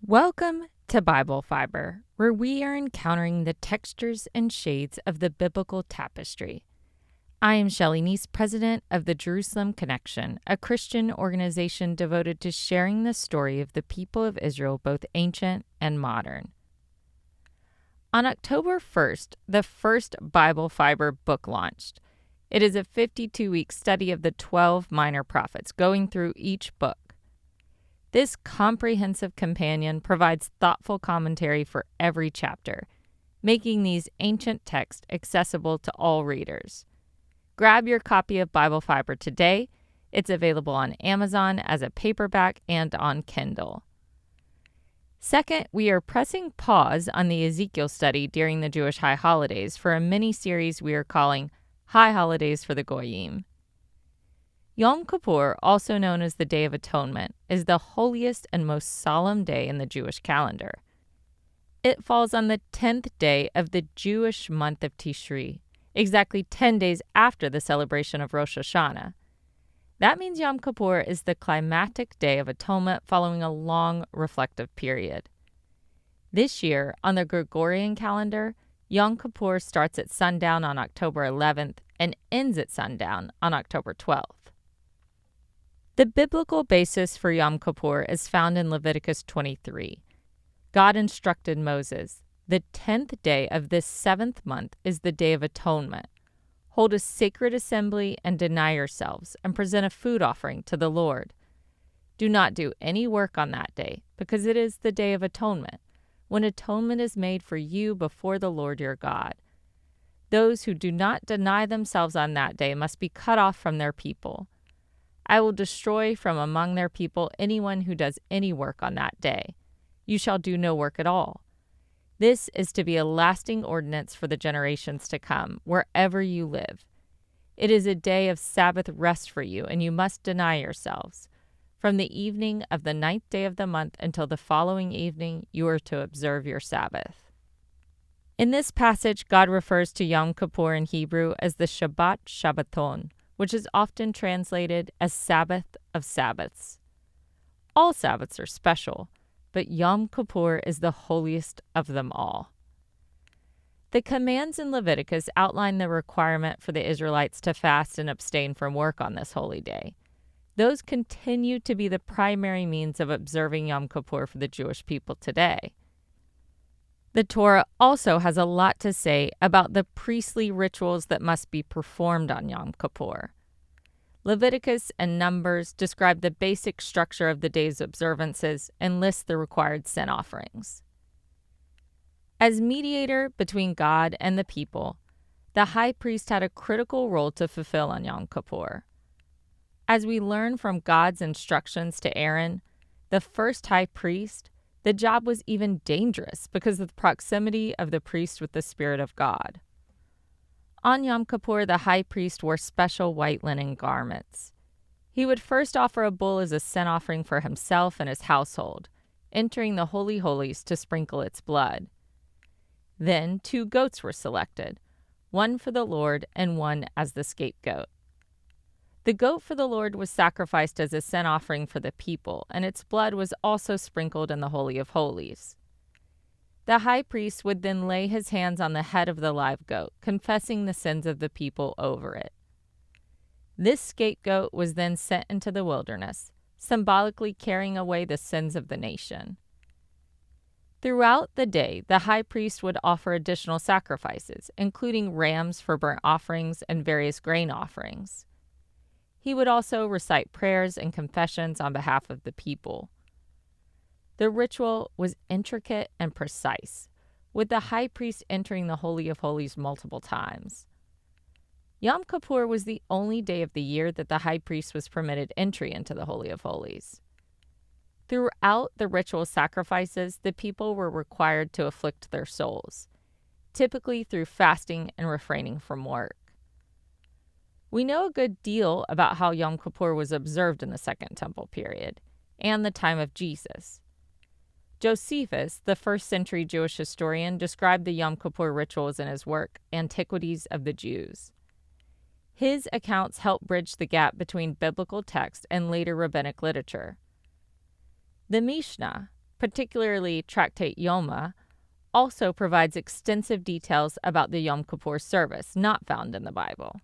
Welcome to Bible Fiber, where we are encountering the textures and shades of the biblical tapestry. I am Shelley Neese, president of the Jerusalem Connection, a Christian organization devoted to sharing the story of the people of Israel, both ancient and modern. On October 1st, the first Bible Fiber book launched. It is a 52-week study of the 12 minor prophets, going through each book. This comprehensive companion provides thoughtful commentary for every chapter, making these ancient texts accessible to all readers. Grab your copy of Bible Fiber today. It's available on Amazon as a paperback and on Kindle. Second, we are pressing pause on the Ezekiel study during the Jewish high holidays for a mini-series we are calling High Holidays for the Goyim. Yom Kippur, also known as the Day of Atonement, is the holiest and most solemn day in the Jewish calendar. It falls on the 10th day of the Jewish month of Tishrei, exactly 10 days after the celebration of Rosh Hashanah. That means Yom Kippur is the climactic day of atonement following a long reflective period. This year, on the Gregorian calendar, Yom Kippur starts at sundown on October 11th and ends at sundown on October 12th. The biblical basis for Yom Kippur is found in Leviticus 23. God instructed Moses, "The 10th day of this 7th month is the Day of Atonement. Hold a sacred assembly and deny yourselves, and present a food offering to the Lord. Do not do any work on that day, because it is the Day of Atonement, when atonement is made for you before the Lord your God. Those who do not deny themselves on that day must be cut off from their people. I will destroy from among their people anyone who does any work on that day. You shall do no work at all. This is to be a lasting ordinance for the generations to come, wherever you live. It is a day of Sabbath rest for you, and you must deny yourselves. From the evening of the 9th day of the month until the following evening, you are to observe your Sabbath." In this passage, God refers to Yom Kippur in Hebrew as the Shabbat Shabbaton, which is often translated as Sabbath of Sabbaths. All Sabbaths are special, but Yom Kippur is the holiest of them all. The commands in Leviticus outline the requirement for the Israelites to fast and abstain from work on this holy day. Those continue to be the primary means of observing Yom Kippur for the Jewish people today. The Torah also has a lot to say about the priestly rituals that must be performed on Yom Kippur. Leviticus and Numbers describe the basic structure of the day's observances and list the required sin offerings. As mediator between God and the people, the high priest had a critical role to fulfill on Yom Kippur. As we learn from God's instructions to Aaron, the first high priest, the job was even dangerous because of the proximity of the priest with the Spirit of God. On Yom Kippur, the high priest wore special white linen garments. He would first offer a bull as a sin offering for himself and his household, entering the Holy Holies to sprinkle its blood. Then 2 goats were selected, one for the Lord and one as the scapegoat. The goat for the Lord was sacrificed as a sin offering for the people, and its blood was also sprinkled in the Holy of Holies. The high priest would then lay his hands on the head of the live goat, confessing the sins of the people over it. This scapegoat was then sent into the wilderness, symbolically carrying away the sins of the nation. Throughout the day, the high priest would offer additional sacrifices, including rams for burnt offerings and various grain offerings. He would also recite prayers and confessions on behalf of the people. The ritual was intricate and precise, with the high priest entering the Holy of Holies multiple times. Yom Kippur was the only day of the year that the high priest was permitted entry into the Holy of Holies. Throughout the ritual sacrifices, the people were required to afflict their souls, typically through fasting and refraining from work. We know a good deal about how Yom Kippur was observed in the Second Temple period and the time of Jesus. Josephus, the first-century Jewish historian, described the Yom Kippur rituals in his work, Antiquities of the Jews. His accounts help bridge the gap between biblical text and later rabbinic literature. The Mishnah, particularly Tractate Yoma, also provides extensive details about the Yom Kippur service not found in the Bible.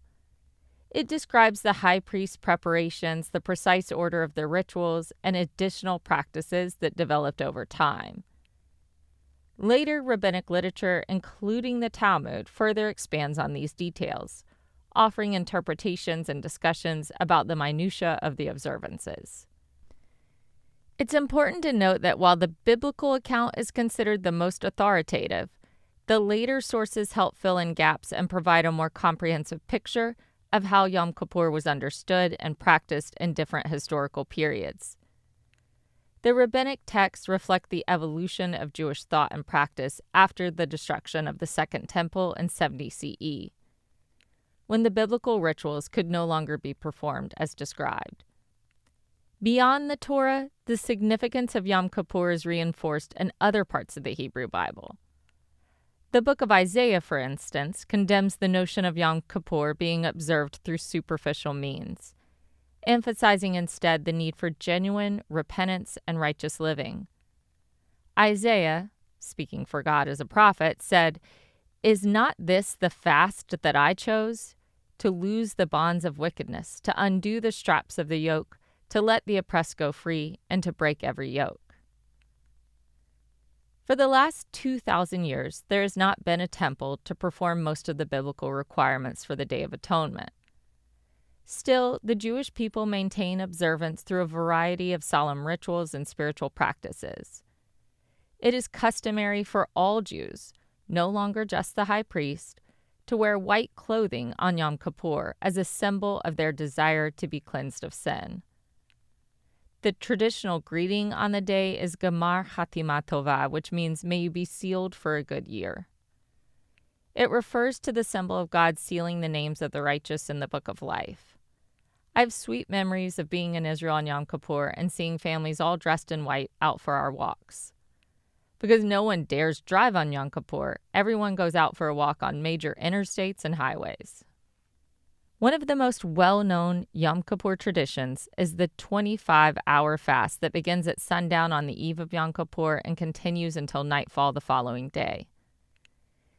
It describes the high priest's preparations, the precise order of the rituals, and additional practices that developed over time. Later rabbinic literature, including the Talmud, further expands on these details, offering interpretations and discussions about the minutiae of the observances. It's important to note that while the biblical account is considered the most authoritative, the later sources help fill in gaps and provide a more comprehensive picture of how Yom Kippur was understood and practiced in different historical periods. The rabbinic texts reflect the evolution of Jewish thought and practice after the destruction of the Second Temple in 70 CE, when the biblical rituals could no longer be performed as described. Beyond the Torah, the significance of Yom Kippur is reinforced in other parts of the Hebrew Bible. The book of Isaiah, for instance, condemns the notion of Yom Kippur being observed through superficial means, emphasizing instead the need for genuine repentance and righteous living. Isaiah, speaking for God as a prophet, said, "Is not this the fast that I chose? To loose the bonds of wickedness, to undo the straps of the yoke, to let the oppressed go free, and to break every yoke." For the last 2,000 years, there has not been a temple to perform most of the biblical requirements for the Day of Atonement. Still, the Jewish people maintain observance through a variety of solemn rituals and spiritual practices. It is customary for all Jews, no longer just the high priest, to wear white clothing on Yom Kippur as a symbol of their desire to be cleansed of sin. The traditional greeting on the day is Gamar Hatima Tova, which means may you be sealed for a good year. It refers to the symbol of God sealing the names of the righteous in the Book of Life. I have sweet memories of being in Israel on Yom Kippur and seeing families all dressed in white out for our walks. Because no one dares drive on Yom Kippur, everyone goes out for a walk on major interstates and highways. One of the most well-known Yom Kippur traditions is the 25-hour fast that begins at sundown on the eve of Yom Kippur and continues until nightfall the following day.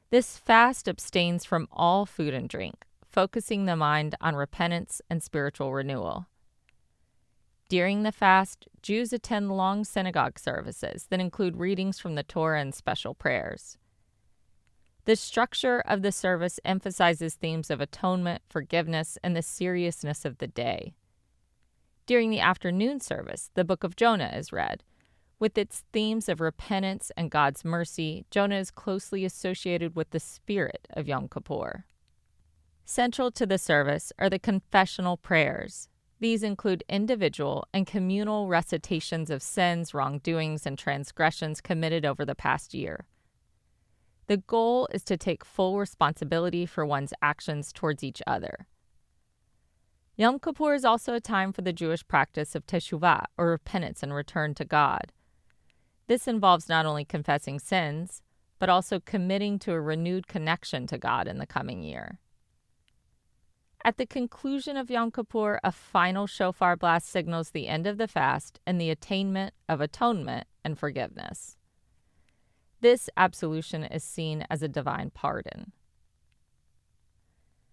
This fast abstains from all food and drink, focusing the mind on repentance and spiritual renewal. During the fast, Jews attend long synagogue services that include readings from the Torah and special prayers. The structure of the service emphasizes themes of atonement, forgiveness, and the seriousness of the day. During the afternoon service, the book of Jonah is read. With its themes of repentance and God's mercy, Jonah is closely associated with the spirit of Yom Kippur. Central to the service are the confessional prayers. These include individual and communal recitations of sins, wrongdoings, and transgressions committed over the past year. The goal is to take full responsibility for one's actions towards each other. Yom Kippur is also a time for the Jewish practice of teshuvah, or repentance and return to God. This involves not only confessing sins, but also committing to a renewed connection to God in the coming year. At the conclusion of Yom Kippur, a final shofar blast signals the end of the fast and the attainment of atonement and forgiveness. This absolution is seen as a divine pardon.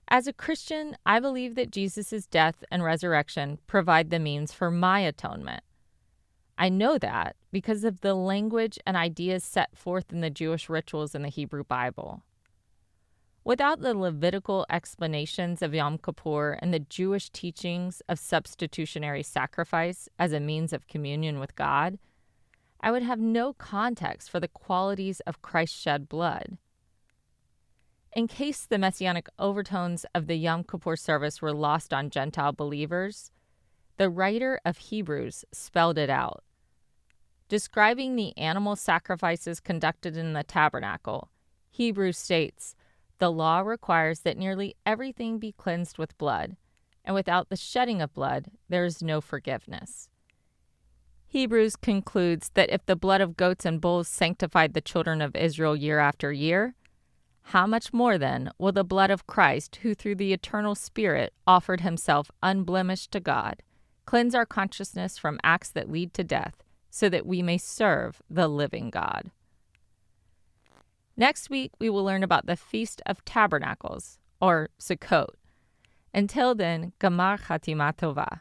As a Christian, I believe that Jesus' death and resurrection provide the means for my atonement. I know that because of the language and ideas set forth in the Jewish rituals in the Hebrew Bible. Without the Levitical explanations of Yom Kippur and the Jewish teachings of substitutionary sacrifice as a means of communion with God, I would have no context for the qualities of Christ's shed blood. In case the Messianic overtones of the Yom Kippur service were lost on Gentile believers, the writer of Hebrews spelled it out. Describing the animal sacrifices conducted in the Tabernacle, Hebrews states, "The law requires that nearly everything be cleansed with blood, and without the shedding of blood, there is no forgiveness." Hebrews concludes that if the blood of goats and bulls sanctified the children of Israel year after year, how much more then will the blood of Christ, who through the eternal Spirit offered himself unblemished to God, cleanse our consciousness from acts that lead to death so that we may serve the living God. Next week, we will learn about the Feast of Tabernacles, or Sukkot. Until then, Gamar Chatima Tova.